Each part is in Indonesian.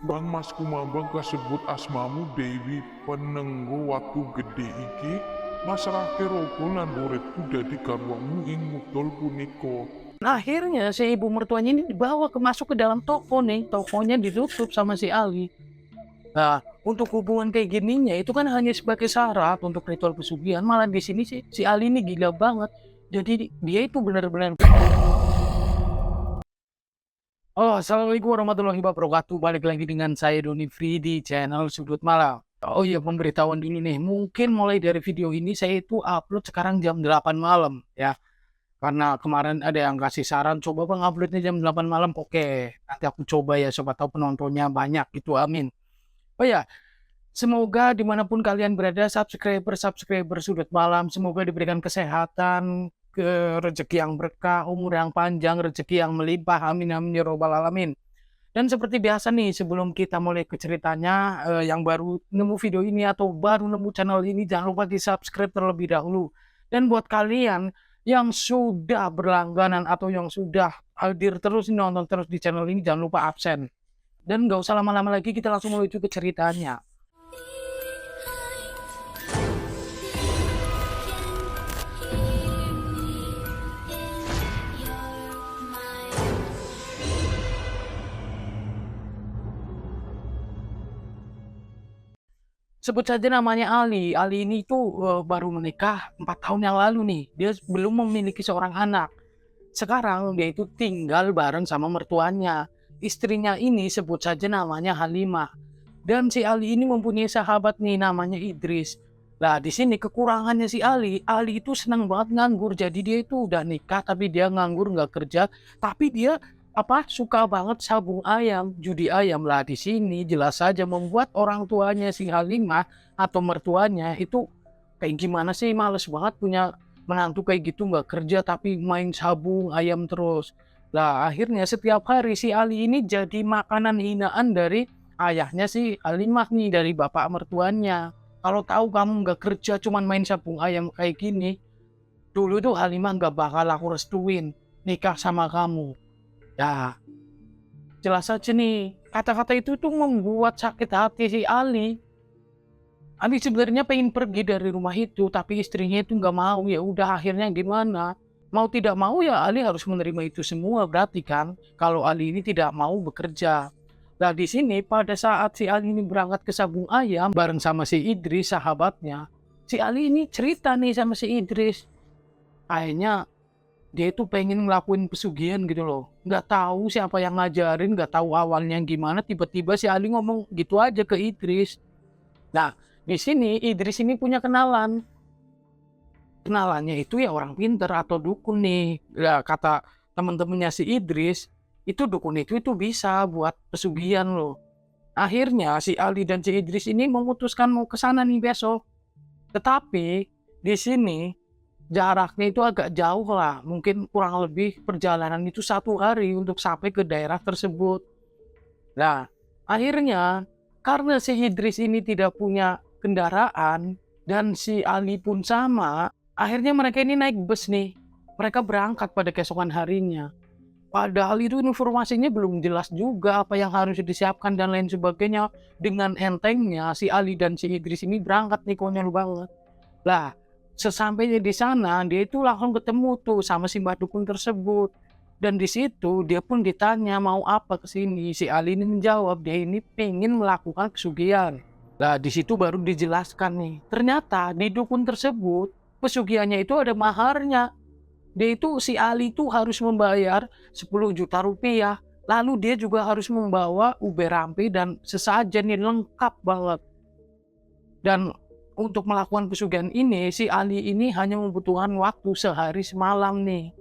Bang Mas Kumambang kasebut asmamu Dewi penenggo waktu gede iki masyarakat rogol lan uripku dadi garwamu ing mudal punika. Nah, akhirnya si ibu mertuanya ini dibawa masuk ke dalam toko nih, tokonya ditutup sama si Ali. Nah, untuk hubungan kayak gininya itu kan hanya sebagai syarat untuk ritual pesugihan, malah di sini sih si Ali ini gila banget. Jadi dia itu benar-benar. Oh, assalamualaikum warahmatullahi wabarakatuh. Balik lagi dengan saya Doni Free di channel Sudut Malam. Oh iya, pemberitahuan dulu nih. Mungkin mulai dari video ini saya itu upload sekarang jam 8 malam ya. Karena kemarin ada yang kasih saran, coba bang uploadnya jam 8 malam. Oke, nanti aku coba ya, siapa tahu penontonnya banyak gitu, amin. Oh ya, semoga dimanapun kalian berada, subscriber Sudut Malam, semoga diberikan kesehatan, rezeki yang berkah, umur yang panjang, rezeki yang melimpah, amin amin ya robbal alamin. Dan seperti biasa nih, sebelum kita mulai ke ceritanya, yang baru nemu video ini atau baru nemu channel ini, jangan lupa di subscribe terlebih dahulu. Dan buat kalian yang sudah berlangganan atau yang sudah hadir terus nonton terus di channel ini, jangan lupa absen. Dan nggak usah lama-lama lagi, kita langsung menuju ke ceritanya. Sebut saja namanya Ali. Ali ini tuh baru menikah 4 tahun yang lalu nih. Dia belum memiliki seorang anak. Sekarang dia itu tinggal bareng sama mertuanya. Istrinya ini sebut saja namanya Halimah. Dan si Ali ini mempunyai sahabat nih namanya Idris. Nah, di sini kekurangannya si Ali itu senang banget nganggur. Jadi dia itu udah nikah tapi dia nganggur nggak kerja. Tapi dia suka banget sabung ayam, judi ayam. Lah di sini jelas saja membuat orang tuanya si Halimah atau mertuanya itu kayak gimana sih, males banget punya menantu kayak gitu, nggak kerja tapi main sabung ayam terus. Lah akhirnya setiap hari si Ali ini jadi makanan hinaan dari ayahnya si Halimah nih, dari bapak mertuanya. Kalau tahu kamu nggak kerja cuman main sabung ayam kayak gini, dulu tuh Halimah nggak bakal aku restuin nikah sama kamu. Ya, jelas saja nih, kata-kata itu tuh membuat sakit hati si Ali. Ali sebenarnya pengen pergi dari rumah itu, tapi istrinya itu nggak mau. Ya udah, akhirnya gimana? Mau tidak mau ya Ali harus menerima itu semua, berarti kan kalau Ali ini tidak mau bekerja. Nah di sini pada saat si Ali ini berangkat ke Sabung Ayam bareng sama si Idris sahabatnya, si Ali ini cerita nih sama si Idris. Kayaknya dia itu pengen ngelakuin pesugihan gitu loh. Nggak tahu siapa yang ngajarin, nggak tahu awalnya gimana, tiba-tiba si Ali ngomong gitu aja ke Idris. Nah, di sini Idris ini punya kenalan. Kenalannya itu ya orang pinter atau dukun nih. Ya, kata temen-temennya si Idris, itu dukun itu bisa buat pesugihan loh. Akhirnya si Ali dan si Idris ini memutuskan mau ke sana nih besok. Tetapi di sini jaraknya itu agak jauh lah, mungkin kurang lebih perjalanan itu 1 hari untuk sampai ke daerah tersebut. Nah, akhirnya karena si Idris ini tidak punya kendaraan dan si Ali pun sama, akhirnya mereka ini naik bus nih. Mereka berangkat pada keesokan harinya. Padahal itu informasinya belum jelas juga apa yang harus disiapkan dan lain sebagainya. Dengan entengnya si Ali dan si Idris ini berangkat nih, konyol banget. Lah, sesampainya di sana, dia itu langsung ketemu tuh sama si Mbak Dukun tersebut. Dan di situ dia pun ditanya mau apa ke sini. Si Ali ini menjawab dia ini pengen melakukan pesugihan. Nah, di situ baru dijelaskan nih. Ternyata di dukun tersebut, pesugihannya itu ada maharnya. Dia itu si Ali itu harus membayar 10 juta rupiah. Lalu dia juga harus membawa ube rampe dan sesajen yang lengkap banget. Dan untuk melakukan pesugihan ini, si Ali ini hanya membutuhkan waktu sehari semalam nih.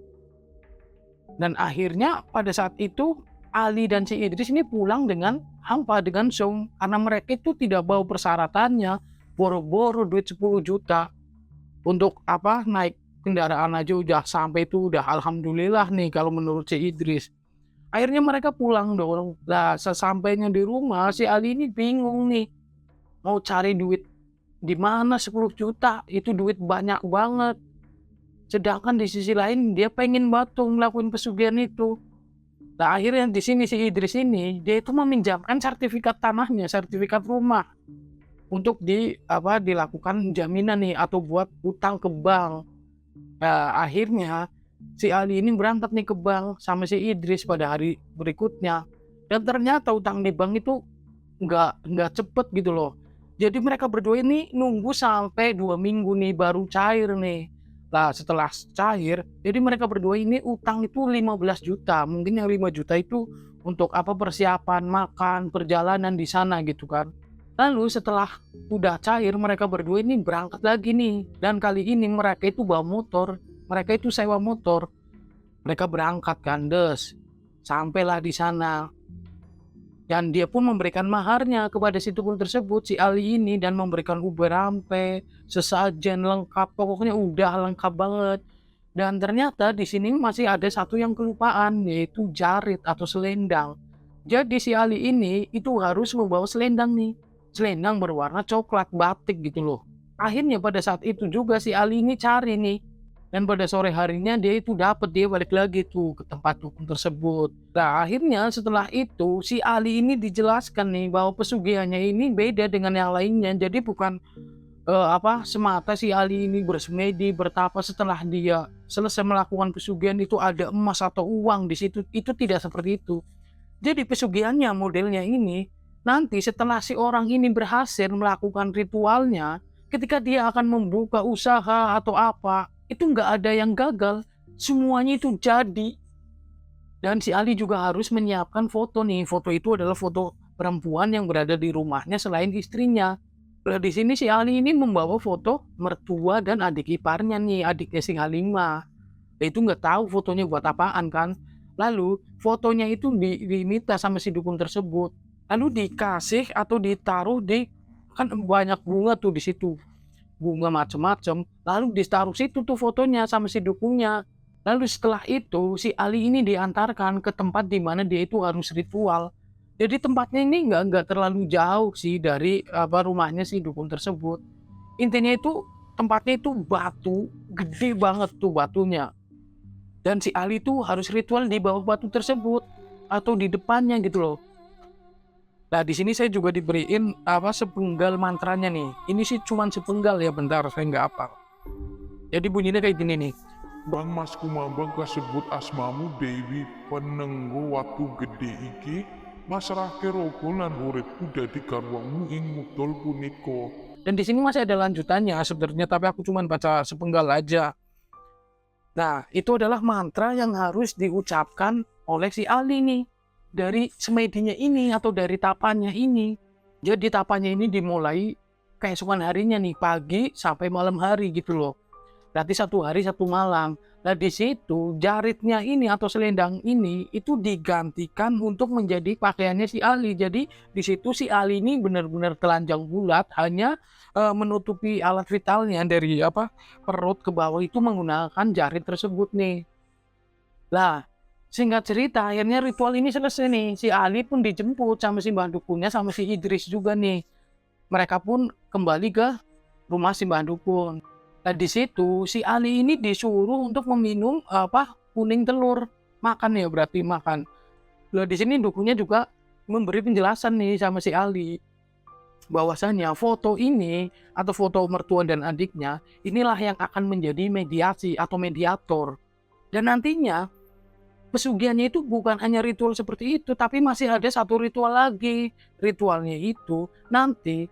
Dan akhirnya pada saat itu, Ali dan si Idris ini pulang dengan hampa, dengan zong. Karena mereka itu tidak bawa persyaratannya, boro-boro duit 10 juta. Untuk naik kendaraan aja udah sampai itu udah alhamdulillah nih kalau menurut si Idris. Akhirnya mereka pulang dong. Nah, sesampainya di rumah, si Ali ini bingung nih. Mau cari duit di mana 10 juta, itu duit banyak banget. Sedangkan di sisi lain dia pengen ngelakuin pesugihan itu. Nah, akhirnya di sini si Idris ini dia itu meminjamkan sertifikat tanahnya, sertifikat rumah untuk dilakukan jaminan nih atau buat utang ke bank. Nah, akhirnya si Ali ini berangkat nih ke bank sama si Idris pada hari berikutnya. Dan ternyata utang di bank itu nggak cepet gitu loh. Jadi mereka berdua ini nunggu sampai 2 minggu nih baru cair nih. Nah, setelah cair, jadi mereka berdua ini utang itu 15 juta. Mungkin yang 5 juta itu untuk persiapan makan, perjalanan di sana gitu kan. Lalu setelah udah cair, mereka berdua ini berangkat lagi nih. Dan kali ini mereka itu bawa motor, mereka itu sewa motor. Mereka berangkat kan, sampailah di sana. Dan dia pun memberikan maharnya kepada si dukun tersebut, si Ali ini, dan memberikan Uber rampe, sesajen lengkap, pokoknya udah lengkap banget. Dan ternyata di sini masih ada satu yang kelupaan, yaitu jarit atau selendang. Jadi si Ali ini itu harus membawa selendang nih, selendang berwarna coklat batik gitu loh. Akhirnya pada saat itu juga si Ali ini cari nih, dan pada sore harinya dia balik lagi tuh ke tempat dukun tersebut. Nah, akhirnya setelah itu si Ali ini dijelaskan nih bahwa pesugihannya ini beda dengan yang lainnya. Jadi bukan semata si Ali ini bersemedi bertapa setelah dia selesai melakukan pesugihan itu ada emas atau uang di situ. Itu tidak seperti itu. Jadi pesugihannya modelnya ini nanti setelah si orang ini berhasil melakukan ritualnya, ketika dia akan membuka usaha atau apa, itu nggak ada yang gagal, semuanya itu jadi. Dan si Ali juga harus menyiapkan foto nih. Foto itu adalah foto perempuan yang berada di rumahnya selain istrinya. Nah, di sini si Ali ini membawa foto mertua dan adik iparnya nih, adiknya si Halimah. Itu nggak tahu fotonya buat apaan kan. Lalu fotonya itu diminta sama si dukun tersebut. Lalu dikasih atau ditaruh kan banyak bunga tuh di situ. Bunga macem-macem. Lalu ditaruh situ tuh fotonya sama si dukunnya. Lalu setelah itu si Ali ini diantarkan ke tempat di mana dia itu harus ritual. Jadi tempatnya ini nggak terlalu jauh sih dari rumahnya si dukun tersebut. Intinya itu tempatnya itu batu, gede banget tuh batunya. Dan si Ali tuh harus ritual di bawah batu tersebut atau di depannya gitu loh. Nah, di sini saya juga diberiin sepenggal mantranya nih. Ini sih cuman sepenggal ya, bentar saya nggak hafal. Jadi bunyinya kayak gini nih. Bang Mas Kumambang kasebut asmamu Dewi penenggo watu gede iki masrahke rogo lan uripku dadi garwamu ing mudal punika. Dan di sini masih ada lanjutannya sebenarnya, tapi aku cuman baca sepenggal aja. Nah, itu adalah mantra yang harus diucapkan oleh si Ali nih. Dari semedinya ini atau dari tapannya ini. Jadi tapannya ini dimulai keesokan harinya nih, pagi sampai malam hari gitu loh. Berarti 1 hari 1 malam. Nah, di situ jaritnya ini atau selendang ini itu digantikan untuk menjadi pakaiannya si Ali. Jadi di situ si Ali ini benar-benar telanjang bulat, hanya menutupi alat vitalnya dari perut ke bawah itu menggunakan jarit tersebut nih. Lah, singkat cerita akhirnya ritual ini selesai nih. Si Ali pun dijemput sama si mbah dukunnya sama si Idris juga nih. Mereka pun kembali ke rumah si mbah dukun. Nah, di situ si Ali ini disuruh untuk meminum kuning telur, makan ya, berarti makan. Nah, di sini dukunnya juga memberi penjelasan nih sama si Ali bahwasannya foto ini atau foto mertua dan adiknya inilah yang akan menjadi mediasi atau mediator. Dan nantinya pesugihannya itu bukan hanya ritual seperti itu, tapi masih ada satu ritual lagi. Ritualnya itu nanti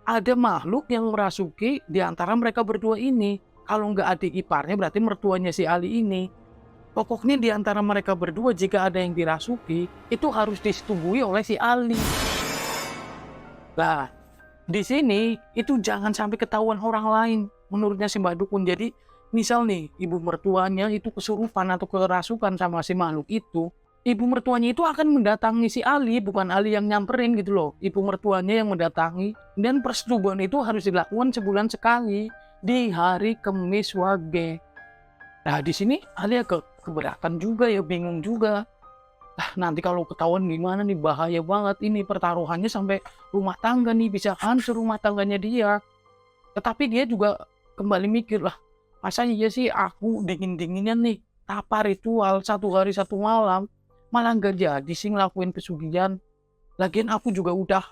ada makhluk yang merasuki di antara mereka berdua ini. Kalau nggak adik iparnya berarti mertuanya si Ali ini. Pokoknya di antara mereka berdua jika ada yang dirasuki, itu harus disetujui oleh si Ali. Nah, di sini itu jangan sampai ketahuan orang lain menurutnya si Mbak Dukun. Jadi misal nih ibu mertuanya itu kesurupan atau kerasukan sama si makhluk itu, ibu mertuanya itu akan mendatangi si Ali, bukan Ali yang nyamperin gitu loh. Ibu mertuanya yang mendatangi, dan persetubuhan itu harus dilakukan sebulan sekali di hari Kemis Wage. Nah, di sini Ali keberatan juga ya, bingung juga. Nanti kalau ketahuan gimana nih, bahaya banget ini, pertaruhannya sampai rumah tangga nih, bisa hancur rumah tangganya dia. Tetapi dia juga kembali mikir, masa iya sih aku dingin-dinginnya nih tapa ritual 1 hari 1 malam malah nggak jadi sih ngelakuin pesugihan. Lagian aku juga udah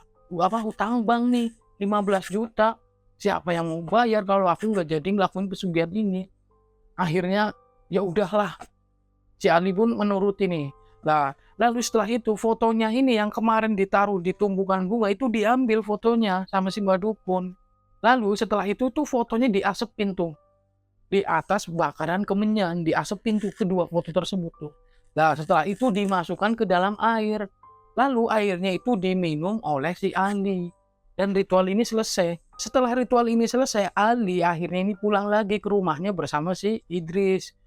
hutang bank nih 15 juta. Siapa yang mau bayar kalau aku nggak jadi ngelakuin pesugihan ini? Akhirnya ya udahlah, si Ali pun menuruti nih. Nah, lalu setelah itu fotonya ini yang kemarin ditaruh di tumpukan bunga itu diambil fotonya sama si Mbak Dukun. Lalu setelah itu tuh fotonya diasepin tuh di atas bakaran kemenyan, diasepin tuh kedua foto tersebut tuh. Nah, setelah itu dimasukkan ke dalam air. Lalu airnya itu diminum oleh si Ali. Dan ritual ini selesai. Setelah ritual ini selesai, Ali akhirnya ini pulang lagi ke rumahnya bersama si Idris.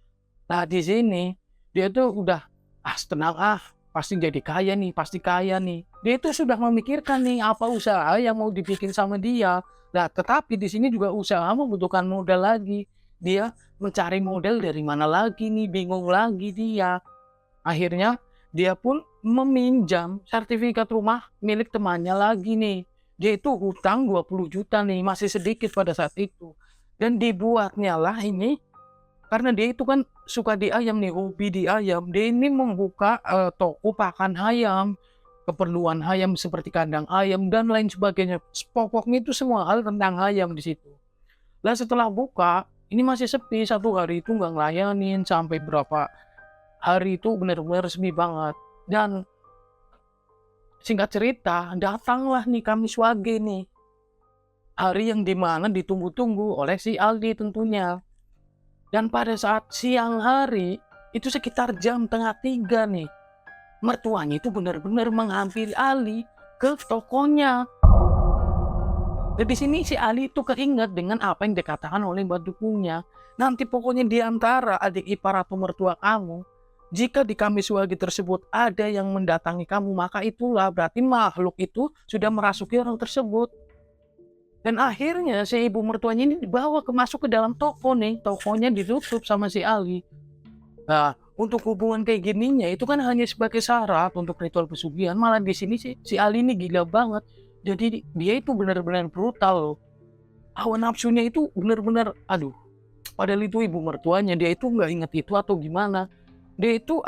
Nah, di sini dia tuh udah tenang pasti jadi kaya nih, pasti kaya nih. Dia itu sudah memikirkan nih apa usaha yang mau dibikin sama dia. Nah, tetapi di sini juga usaha membutuhkan modal lagi. Dia mencari modal dari mana lagi nih, bingung lagi dia. Akhirnya dia pun meminjam sertifikat rumah milik temannya lagi nih. Dia itu hutang 20 juta nih, masih sedikit pada saat itu. Dan dibuatnya lah ini, karena dia itu kan suka di ayam nih, hobi di ayam. Dia ini membuka toko pakan ayam, keperluan ayam seperti kandang ayam dan lain sebagainya. Pokoknya itu semua hal tentang ayam di situ. Lah setelah buka, ini masih sepi, satu hari itu nggak ngelayanin, sampai berapa hari itu benar-benar sepi banget. Dan singkat cerita, datanglah nih Kamis Wage nih. Hari yang dimana ditunggu-tunggu oleh si Aldi tentunya. Dan pada saat siang hari, itu sekitar jam tengah 3 nih. Mertuanya itu benar-benar menghampiri Ali ke tokonya. Dan di sini si Ali itu keinget dengan apa yang dikatakan oleh Mbak Dukunnya. Nanti pokoknya di antara adik ipar atau mertua kamu, jika di Kamis Wage tersebut ada yang mendatangi kamu, maka itulah berarti makhluk itu sudah merasuki orang tersebut. Dan akhirnya si ibu mertuanya ini dibawa masuk ke dalam toko nih. Tokonya ditutup sama si Ali. Nah, untuk hubungan kayak gininya itu kan hanya sebagai syarat untuk ritual pesugihan. Malah di sini si Ali ini gila banget. Jadi dia itu benar-benar brutal loh. Hawa nafsunya itu benar-benar, aduh. Padahal itu ibu mertuanya, dia itu nggak inget itu atau gimana. Dia itu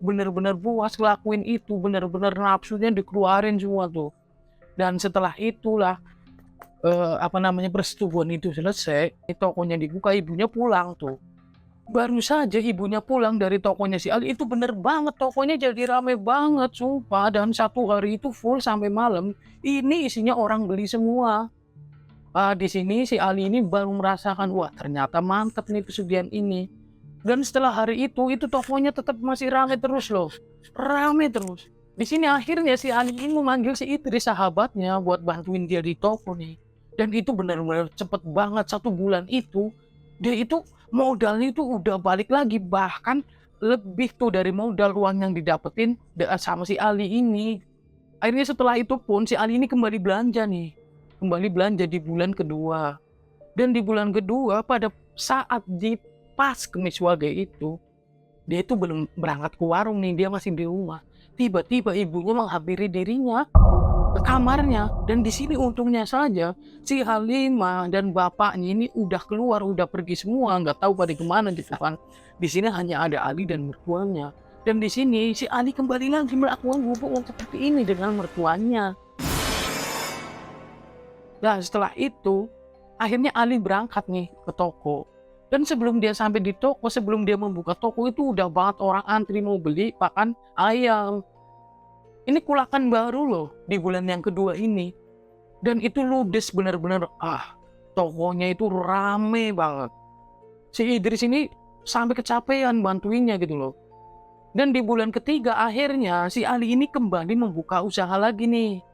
benar-benar puas ngelakuin itu, benar-benar nafsunya dikeluarin semua tuh. Dan setelah itulah persetubuhan itu selesai, tokonya dibuka, ibunya pulang tuh. Baru saja ibunya pulang dari tokonya si Ali, itu bener banget tokonya jadi rame banget sumpah. Dan satu hari itu full sampai malam, ini isinya orang beli semua. Di sini si Ali ini baru merasakan, wah ternyata mantep nih pesugihan ini. Dan setelah hari itu tokonya tetap masih rame terus loh, rame terus. Di sini akhirnya si Ali ini memanggil si Idris sahabatnya buat bantuin dia di toko nih. Dan itu benar-benar cepet banget, 1 bulan itu dia itu modalnya itu udah balik lagi, bahkan lebih tuh dari modal uang yang didapetin sama si Ali ini. Akhirnya setelah itu pun si Ali ini kembali belanja nih, kembali belanja di bulan kedua. Dan di bulan kedua pada saat di pas Kamis Wage itu, dia itu belum berangkat ke warung nih, dia masih di rumah. Tiba-tiba ibunya menghampiri dirinya ke kamarnya. Dan di sini untungnya saja si Halimah dan bapaknya ini udah keluar, udah pergi semua, nggak tahu pada kemana di depan. Di sini hanya ada Ali dan mertuanya. Dan di sini si Ali kembali lagi melakukan hubungan seperti ini dengan mertuanya. Nah setelah itu akhirnya Ali berangkat nih ke toko. Dan sebelum dia sampai di toko, sebelum dia membuka toko itu udah banget orang antri mau beli pakan ayam. Ini kulakan baru loh di bulan yang kedua ini. Dan itu ludes bener-bener, tokonya itu rame banget. Si Idris ini sampai kecapean bantuinnya gitu loh. Dan di bulan ketiga akhirnya si Ali ini kembali membuka usaha lagi nih.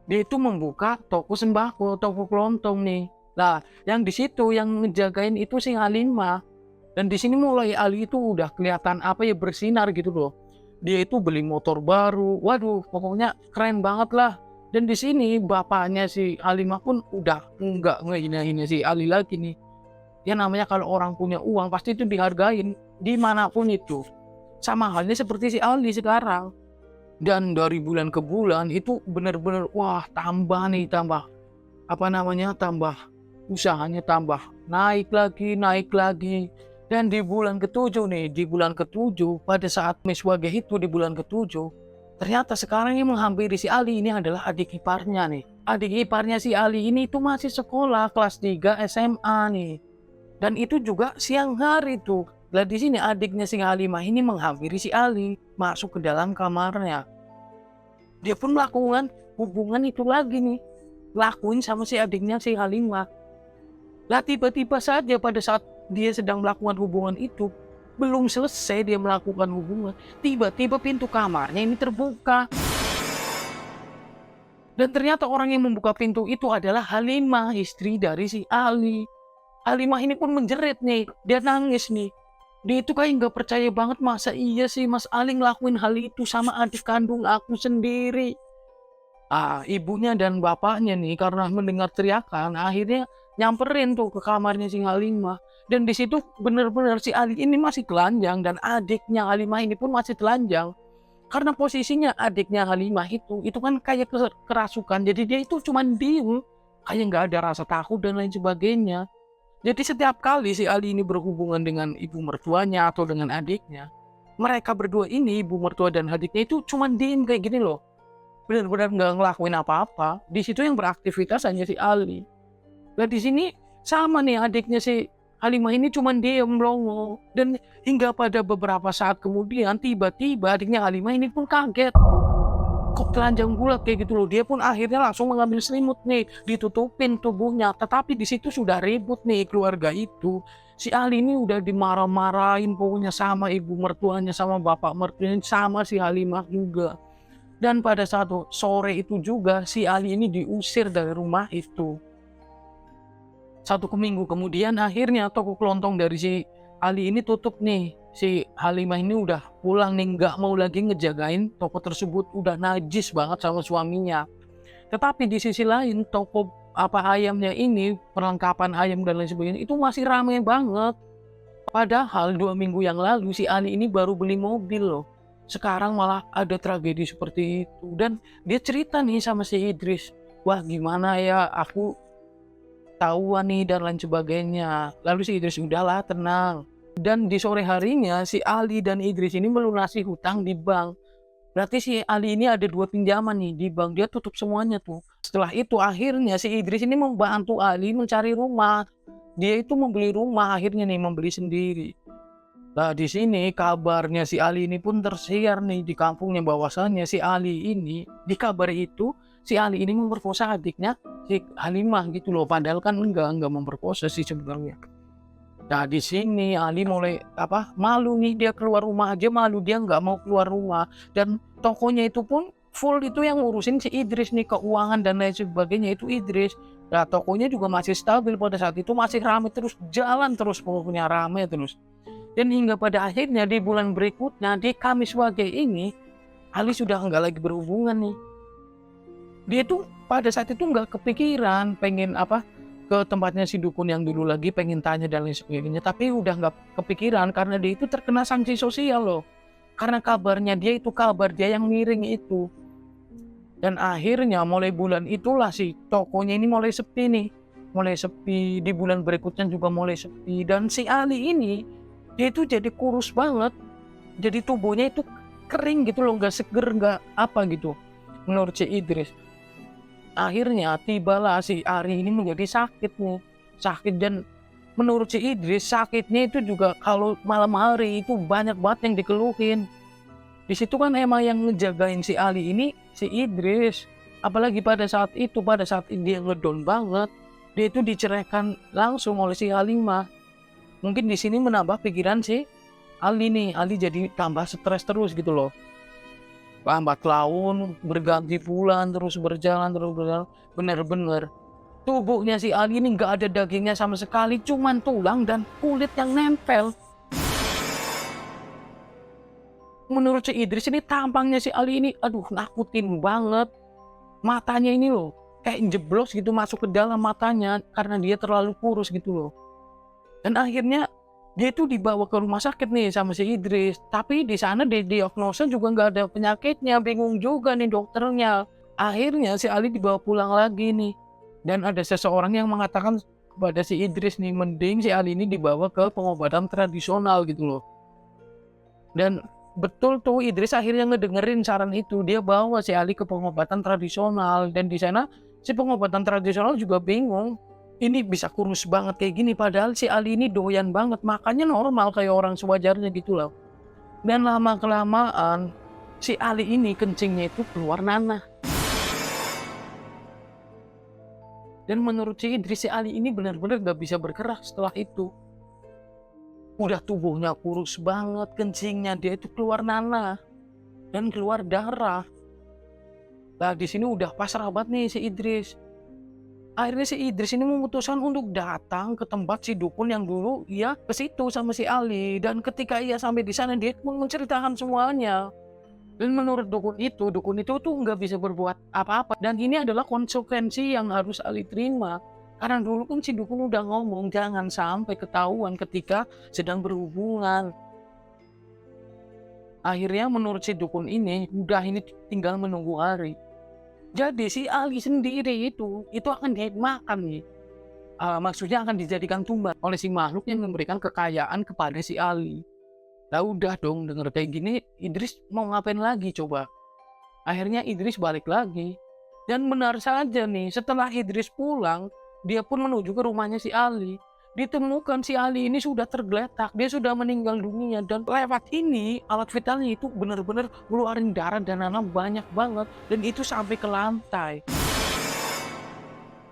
Dia itu membuka toko sembako, toko kelontong nih. Nah, yang di situ yang ngejagain itu si Halimah. Dan di sini mulai Ali itu udah kelihatan bersinar gitu loh. Dia itu beli motor baru, waduh pokoknya keren banget lah. Dan di sini bapaknya si Halimah pun udah nggak ngehina-hina si Ali lagi nih. Ya namanya kalau orang punya uang pasti itu dihargain dimanapun itu. Sama halnya seperti si Ali sekarang. Dan dari bulan ke bulan itu benar-benar tambah usahanya tambah naik lagi. Dan di bulan ketujuh nih, di bulan ketujuh pada saat miswage itu di bulan ketujuh, ternyata sekarang yang menghampiri si Ali ini adalah adik iparnya nih. Adik iparnya si Ali ini itu masih sekolah kelas 3 SMA nih. Dan itu juga siang hari tuh. Lah di sini adiknya si Halimah ini menghampiri si Ali, masuk ke dalam kamarnya. Dia pun melakukan hubungan itu lagi nih, lakuin sama si adiknya si Halimah. Lah tiba-tiba saja pada saat dia sedang melakukan hubungan itu, belum selesai dia melakukan hubungan, tiba-tiba pintu kamarnya ini terbuka. Dan ternyata orang yang membuka pintu itu adalah Halimah, istri dari si Ali. Halimah ini pun menjerit nih, dia nangis nih. Dia itu kayak nggak percaya banget, masa iya sih Mas Ali ngelakuin hal itu sama adik kandung aku sendiri. Ibunya dan bapaknya nih karena mendengar teriakan akhirnya nyamperin tuh ke kamarnya si Halimah. Dan di situ benar-benar si Ali ini masih telanjang dan adiknya Halimah ini pun masih telanjang. Karena posisinya adiknya Halimah itu kan kayak kerasukan, jadi dia itu cuma diem, kayak nggak ada rasa takut dan lain sebagainya. Jadi setiap kali si Ali ini berhubungan dengan ibu mertuanya atau dengan adiknya, mereka berdua ini, ibu mertua dan adiknya itu cuma diem kayak gini loh. Benar-benar nggak ngelakuin apa-apa. Di situ yang beraktivitas hanya si Ali. Nah di sini sama nih adiknya si Halimah ini cuma diem melongo. Dan hingga pada beberapa saat kemudian tiba-tiba adiknya Halimah ini pun kaget. Kok telanjang bulat kayak gitu loh. Dia pun akhirnya langsung mengambil selimut nih, ditutupin tubuhnya. Tetapi di situ sudah ribut nih keluarga itu. Si Ali ini udah dimarah-marahin pokoknya sama ibu mertuanya, sama bapak mertuanya, sama si Halimah juga. Dan pada saat sore itu juga si Ali ini diusir dari rumah itu. 1 minggu kemudian akhirnya toko kelontong dari si Ali ini tutup nih. Si Halimah ini udah pulang nih, nggak mau lagi ngejagain toko tersebut, udah najis banget sama suaminya. Tetapi di sisi lain toko ayamnya ini, perlengkapan ayam dan lain sebagainya itu masih ramai banget. Padahal 2 minggu yang lalu si Ali ini baru beli mobil loh. Sekarang malah ada tragedi seperti itu. Dan dia cerita nih sama si Idris, wah gimana ya, aku tahuan nih dan lain sebagainya. Lalu si Idris, udahlah tenang. Dan di sore harinya si Ali dan Idris ini melunasi hutang di bank. Berarti si Ali ini ada 2 pinjaman nih di bank, dia tutup semuanya tuh. Setelah itu akhirnya si Idris ini membantu Ali mencari rumah. Dia itu membeli rumah akhirnya nih, membeli sendiri. Nah di sini kabarnya si Ali ini pun tersiar nih di kampungnya, bahwasannya si Ali ini di kabar itu si Ali ini memperkosa adiknya si Halimah gitu loh. Padahal kan enggak memperkosa sih sebenarnya. Nah di sini Ali mulai malu nih, dia keluar rumah aja malu, dia nggak mau keluar rumah. Dan tokonya itu pun full itu yang ngurusin si Idris nih, keuangan dan lain sebagainya itu Idris. Nah tokonya juga masih stabil pada saat itu, masih ramai terus, jalan terus, pokoknya ramai terus. Dan hingga pada akhirnya di bulan berikutnya di Kamis Wage ini Ali sudah nggak lagi berhubungan nih. Dia tuh pada saat itu nggak kepikiran pengen ke tempatnya si dukun yang dulu lagi, pengen tanya dan lain sebagainya, tapi udah nggak kepikiran karena dia itu terkena sanksi sosial loh, karena kabarnya dia itu kabar dia yang miring itu. Dan akhirnya mulai bulan itulah si tokonya ini mulai sepi nih, mulai sepi. Di bulan berikutnya juga mulai sepi. Dan si Ali ini dia itu jadi kurus banget, jadi tubuhnya itu kering gitu loh, nggak seger, nggak gitu menurut si Idris. Akhirnya tibalah si Ari ini menjadi sakit nih, sakit. Dan menurut si Idris sakitnya itu juga kalau malam hari itu banyak banget yang dikeluhin. Di situ kan emang yang ngejagain si Ali ini si Idris, apalagi pada saat dia ngedown banget, dia itu diceraikan langsung oleh si Halimah. Mungkin di sini menambah pikiran si Ali nih, Ali jadi tambah stres terus gitu loh. Lambat laun, berganti bulan, terus berjalan, bener-bener tubuhnya si Ali ini nggak ada dagingnya sama sekali, cuman tulang dan kulit yang nempel. Menurut si Idris ini tampangnya si Ali ini, aduh nakutin banget. Matanya ini loh, kayak jeblos gitu masuk ke dalam matanya karena dia terlalu kurus gitu loh. Dan akhirnya dia itu dibawa ke rumah sakit nih sama si Idris. Tapi di sana didiagnosa juga nggak ada penyakitnya. Bingung juga nih dokternya. Akhirnya si Ali dibawa pulang lagi nih. Dan ada seseorang yang mengatakan pada si Idris nih, mending si Ali ini dibawa ke pengobatan tradisional gitu loh. Dan betul tuh Idris akhirnya ngedengerin saran itu, dia bawa si Ali ke pengobatan tradisional, dan di sana si pengobatan tradisional juga bingung. Ini bisa kurus banget kayak gini, padahal si Ali ini doyan banget, makannya normal kayak orang sewajarnya gitu loh. Dan lama-kelamaan si Ali ini kencingnya itu keluar nanah. Dan menurut si Idris, si Ali ini benar-benar gak bisa bergerak setelah itu. Udah tubuhnya kurus banget, kencingnya dia itu keluar nanah dan keluar darah. Nah di sini udah pasrah banget nih si Idris. Akhirnya si Idris ini memutuskan untuk datang ke tempat si dukun yang dulu ia ke situ sama si Ali. Dan ketika ia sampai di sana, dia pun menceritakan semuanya. Dan menurut dukun itu tuh nggak bisa berbuat apa-apa. Dan ini adalah konsekuensi yang harus Ali terima. Karena dulu kan si dukun udah ngomong jangan sampai ketahuan ketika sedang berhubungan. Akhirnya menurut si dukun ini, udah ini tinggal menunggu hari. Jadi si Ali sendiri itu akan dimakan nih. Maksudnya akan dijadikan tumbal oleh si makhluk yang memberikan kekayaan kepada si Ali. Nah udah dong, denger kayak gini, Idris mau ngapain lagi coba? Akhirnya Idris balik lagi. Dan benar saja nih, setelah Idris pulang, dia pun menuju ke rumahnya si Ali. Ditemukan si Ali ini sudah tergeletak, dia sudah meninggal dunia. Dan lewat ini, alat vitalnya itu benar-benar ngeluarin darah dan nanah banyak banget. Dan itu sampai ke lantai.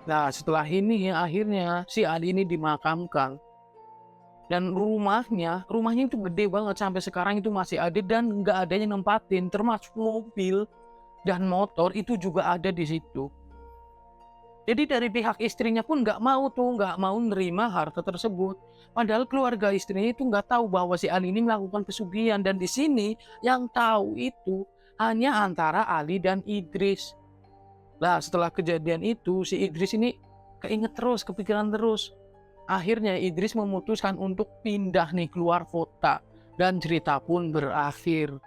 Nah setelah ini akhirnya si Ali ini dimakamkan. Dan rumahnya itu gede banget, sampai sekarang itu masih ada dan nggak ada yang nempatin, termasuk mobil dan motor itu juga ada di situ. Jadi dari pihak istrinya pun nggak mau nerima harta tersebut. Padahal keluarga istrinya itu nggak tahu bahwa si Ali ini melakukan pesugihan, dan di sini yang tahu itu hanya antara Ali dan Idris. Nah setelah kejadian itu si Idris ini kepikiran terus. Akhirnya Idris memutuskan untuk pindah nih keluar kota, dan cerita pun berakhir.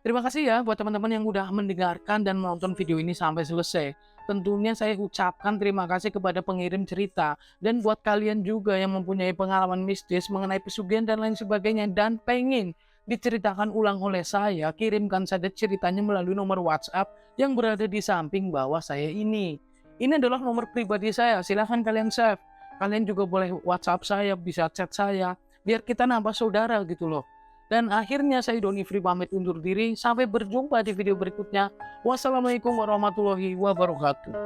Terima kasih ya buat teman-teman yang udah mendengarkan dan menonton video ini sampai selesai. Tentunya saya ucapkan terima kasih kepada pengirim cerita, dan buat kalian juga yang mempunyai pengalaman mistis mengenai pesugihan dan lain sebagainya dan pengen diceritakan ulang oleh saya, kirimkan saja ceritanya melalui nomor WhatsApp yang berada di samping bawah saya ini. Ini adalah nomor pribadi saya, silahkan kalian save. Kalian juga boleh WhatsApp saya, bisa chat saya, biar kita nambah saudara gitu loh. Dan akhirnya saya Doni Free pamit undur diri, sampai berjumpa di video berikutnya. Wassalamualaikum warahmatullahi wabarakatuh.